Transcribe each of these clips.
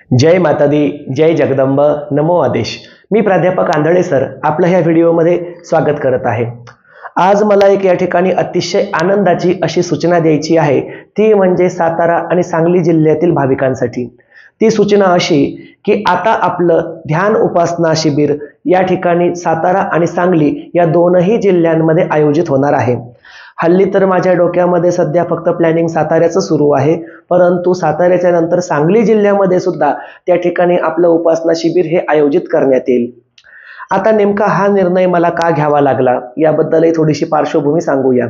जय माता दी, जय जगदंब, नमो आदेश। मी प्राध्यापक आंधळे सर आपलं ह्या व्हिडिओमध्ये स्वागत करत आहे। आज मला एक या ठिकाणी अतिशय आनंदाची अशी सूचना द्यायची आहे, ती म्हणजे सातारा आणि सांगली जिल्ह्यातील भाविकांसाठी। ती सूचना अशी की आता आपलं ध्यान उपासना शिबिर या ठिकाणी सातारा आणि सांगली या दोनही जिल्ह्यांमध्ये आयोजित होणार आहे। हल्ली तर माझ्या डोक्यामध्ये सध्या फक्त प्लॅनिंग साताऱ्याचं सुरू आहे, परंतु साताऱ्याच्या नंतर सांगली जिल्ह्यामध्ये सुद्धा त्या ठिकाणी आपलं उपासना शिबिर हे आयोजित करण्यात येईल। आता नेमका हा निर्णय मला का घ्यावा लागला याबद्दलही थोडीशी पार्श्वभूमी सांगूया।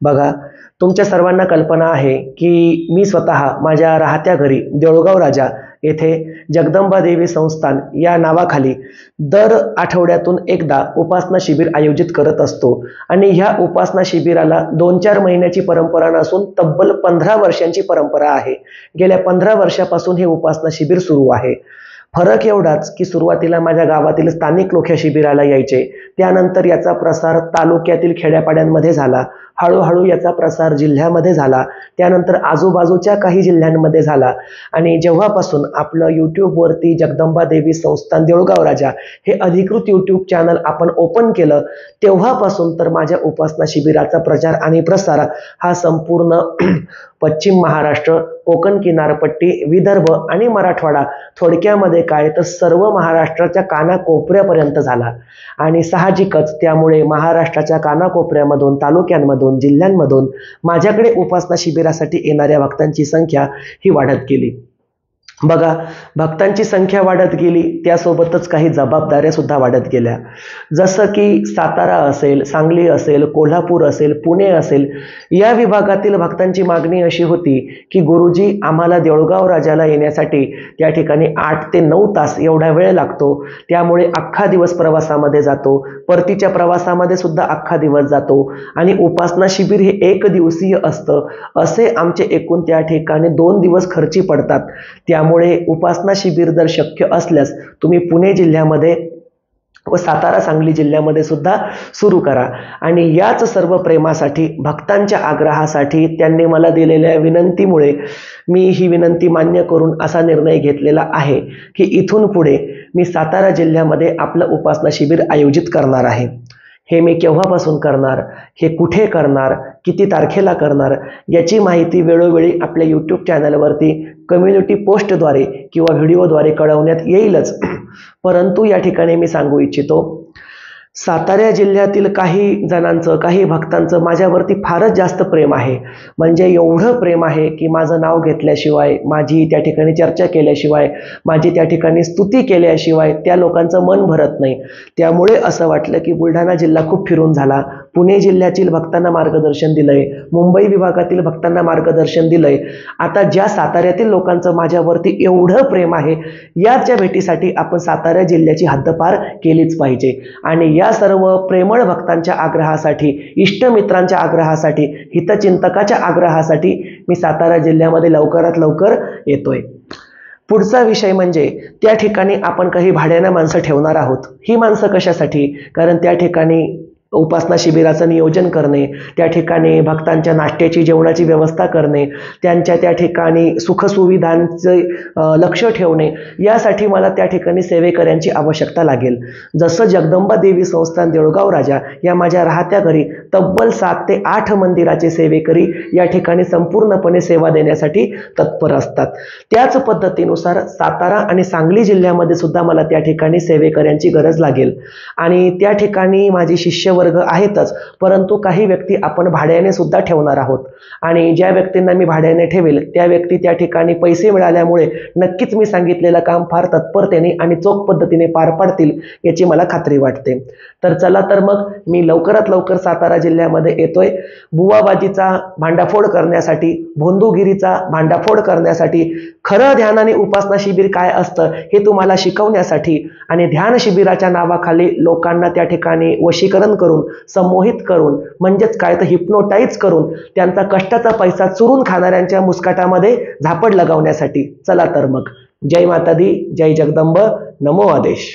बघा, तुमच्या सर्वांना कल्पना आहे की मी स्वतः माझ्या राहत्या घरी देऊळगाव राजा येथे जगदंबा देवी संस्थान या नावाखाली दर आठवड्यातून एकदा उपासना शिबिर आयोजित करत असतो आणि ह्या उपासना शिबिराला 2-4 महिन्याची परंपरा नसून तब्बल 15 वर्षांची परंपरा आहे। गेल्या 15 वर्षापासून हे उपासना शिबिर सुरू आहे। फरक एवढाच की सुरुवातीला माझ्या गावातील स्थानिक लोक या शिबिराला यायचे, त्यानंतर याचा प्रसार तालुक्यातील खेड्यापाड्यांमध्ये झाला, हळूहळू याचा प्रसार जिल्ह्यामध्ये झाला, त्यानंतर आजूबाजूच्या काही जिल्ह्यांमध्ये झाला आणि जेव्हापासून आपलं यूट्यूबवरती जगदंबा देवी संस्थान देऊळगाव राजा हे अधिकृत यूट्यूब चॅनल आपण ओपन केलं, तेव्हापासून तर माझ्या उपासना शिबिराचा प्रचार आणि प्रसार हा संपूर्ण पश्चिम महाराष्ट्र, कोकण किनारपट्टी, विदर्भ आणि मराठवाडा, थोडक्यामध्ये काय तर सर्व महाराष्ट्राच्या कानाकोपऱ्यापर्यंत झाला। आणि साहजिकच त्यामुळे महाराष्ट्राच्या कानाकोपऱ्यामधून, तालुक्यांमधून, जिल्ह्यांमधून माझ्याकडे उपासना शिबिरासाठी येणाऱ्या भक्तांची संख्या ही वाढत गेली। बघा, भक्तांची संख्या वाढत गेली, त्यासोबतच काही जबाबदाऱ्या सुद्धा वाढत गेल्या। जसं की सातारा असेल, सांगली असेल, कोल्हापूर असेल, पुणे असेल, या विभागातील भक्तांची मागणी अशी होती की गुरुजी, आम्हाला देऊळगाव राजाला येण्यासाठी त्या ठिकाणी 8 ते 9 तास एवढा वेळ लागतो, त्यामुळे अख्खा दिवस प्रवासामध्ये जातो, परतीच्या प्रवासामध्ये सुद्धा अख्खा दिवस जातो आणि उपासना शिबिर हे 1 दिवसीय असतं, असे आमचे एकूण त्या ठिकाणी 2 दिवस खर्ची पडतात। त्यामुळे उपासना शिबिर जर शक्य असल्यास तुम्ही पुणे जिल्ह्यामध्ये व सातारा सांगली जिल्ह्यामध्ये सुद्धा सुरू करा। आणि याच सर्व प्रेमासाठी, भक्तांच्या आग्रहासाठी, त्यांनी मला दिलेल्या विनंतीमुळे मी ही विनंती मान्य करून असा निर्णय घेतलेला आहे की इथून पुढे मी सातारा जिल्ह्यामध्ये आपलं उपासना शिबिर आयोजित करणार आहे। हे मी केव्हापासून करणार, हे कुठे करणार, किती तारखेला करणार याची माहिती वेळोवेळी आपल्या यूट्यूब चॅनलवरती कम्युनिटी पोस्टद्वारे किंवा व्हिडिओद्वारे कळवण्यात येईलच। परंतु या ठिकाणी मी सांगू इच्छितो, सातारा जिल्ह्यातील काही जणांचं, काही भक्तांचं माझ्यावरती फारच जास्त प्रेम आहे। म्हणजे एवढं प्रेम आहे की माझं नाव घेतल्याशिवाय, माझी त्या ठिकाणी चर्चा केल्याशिवाय, माझी त्या ठिकाणी स्तुती केल्याशिवाय त्या लोकांचं मन भरत नाही। त्यामुळे असं वाटलं की बुलढाणा जिल्हा खूप फिरून झाला, पुणे जिल्ह्यातील भक्तांना मार्गदर्शन दिलंय, मुंबई विभागातील भक्तांना मार्गदर्शन दिलंय, आता ज्या साताऱ्यातील लोकांचं माझ्यावरती एवढं प्रेम आहे, याच्या भेटीसाठी आपण सातारा जिल्ह्याची हद्दपार केलीच पाहिजे। आणि या सर्व प्रेमळ भक्तांच्या आग्रहासाठी, इष्टमित्रांच्या आग्रहासाठी, हितचिंतकाच्या आग्रहासाठी मी सातारा जिल्ह्यामध्ये लवकरात लवकर येतोय। पुढचा विषय म्हणजे त्या ठिकाणी आपण काही भाड्यानं माणसं ठेवणार आहोत। ही माणसं कशासाठी? कारण त्या ठिकाणी उपासना शिबिराचं नियोजन करणे, त्या ठिकाणी भक्तांच्या नाश्त्याची, जेवणाची व्यवस्था करणे, त्यांच्या त्या ठिकाणी सुखसुविधांचे लक्ष ठेवणे, यासाठी मला त्या ठिकाणी सेवेकऱ्यांची आवश्यकता लागेल। जसं जगदंबा देवी संस्थान देऊळगाव राजा या माझ्या राहत्या घरी तब्बल 7 ते 8 मंदिराचे सेवेकरी या ठिकाणी संपूर्णपणे सेवा देण्यासाठी तत्पर असतात, त्याच पद्धतीनुसार सातारा आणि सांगली जिल्ह्यामध्ये सुद्धा मला त्या ठिकाणी सेवेकऱ्यांची गरज लागेल। आणि त्या ठिकाणी माझी शिष्य वर्ग आहेतच, परंतु काही व्यक्ती आपण भाड्याने सुद्धा ठेवणार आहोत। आणि ज्या व्यक्तींना मी भाड्याने ठेवेल त्या व्यक्ती त्या ठिकाणी पैसे मिळाल्यामुळे नक्कीच मी सांगितलेलं काम फार तत्परतेने आणि चोख पद्धतीने पार पाडतील याची मला खात्री वाटते। तर चला तर मग मी लवकरात लवकर सातारा जिल्ह्यामध्ये येतोय। बुवाबाजीचा भांडाफोड करण्यासाठी, भोंदूगिरीचा भांडाफोड करण्यासाठी, खरं ध्यानाने उपासना शिबिर काय असतं हे तुम्हाला शिकवण्यासाठी आणि ध्यान शिबिराच्या नावाखाली लोकांना त्या ठिकाणी वशीकरण करून, संमोहित करून, म्हणजेच काय तर हिप्नोटाईज करून त्यांचा कष्टाचा पैसा चुरून खाणाऱ्यांच्या मुस्काटामध्ये झापड लगावण्यासाठी। चला तर मग, जय माता दी, जय जगदंब, नमो आदेश।